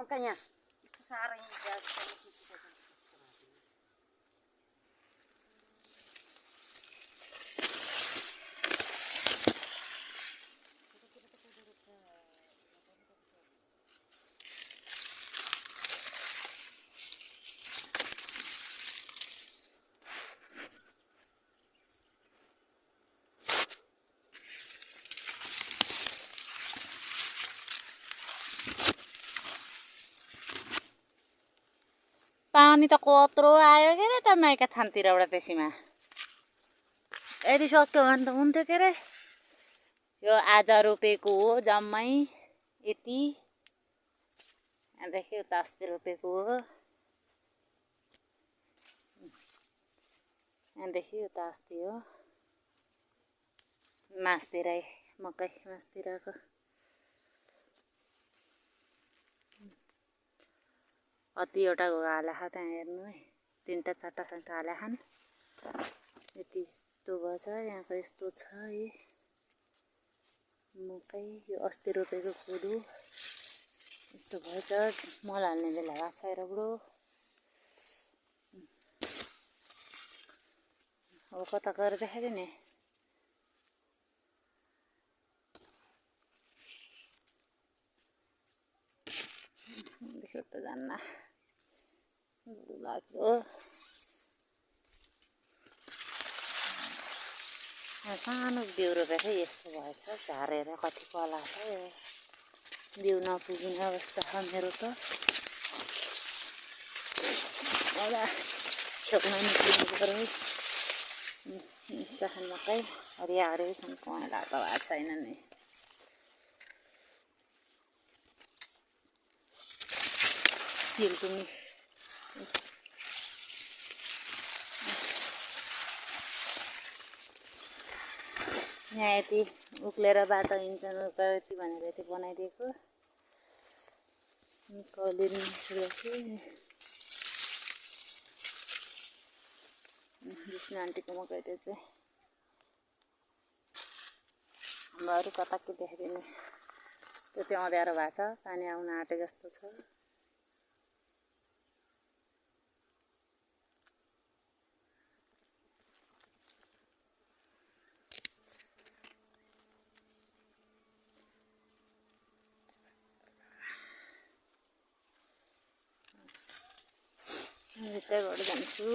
मकै यहाँ यस्तो साह्रो यहाँ पानी त कत्रो आयो के अरे त माइका थानतिरबाट त्यसैमा यदि सक्यो भने त हुन्थ्यो के अरे यो आज रोपेको हो जम्मै यति यहाँदेखि उता अस्ति रोपेको हो यहाँदेखि उता अस्ति हो मासतिरै मकै मासतिरको कतिवटा हाले खा त्यहाँ हेर्नु है 3टा 4टा संख्या हाले खान यति यस्तो भएछ यहाँको यस्तो छ है मकै यो अस्ति रोपेको कोदो यस्तो भएछ मल हाल्ने बेला भएको छ र बुढो अब कता गएर देखाइदियो नि देखियो त जान्न लाग्यो सानो बिउ रोपेको थिएँ यस्तो भएछ झारेर कति पला छ बिउ नपुग्ने अवस्था छ मेरो त होला छेउमा निस्किनु पर्यो यस्तो मकै हरिया हरियासँग पहेँला त भएको छैन नि सिलगुनी यहाँ यति उक्लेर बाटो हिँड्छन् यति भनेर यति बनाइदिएको कलिन छोडेको विष्णु आन्टीको मकै त्यो चाहिँ हाम्रो अरू कता के देखाइदिने त्यो चाहिँ अँध्यारो भएको छ पानी आउन आँटे जस्तो छ भित्रबाट जान्छु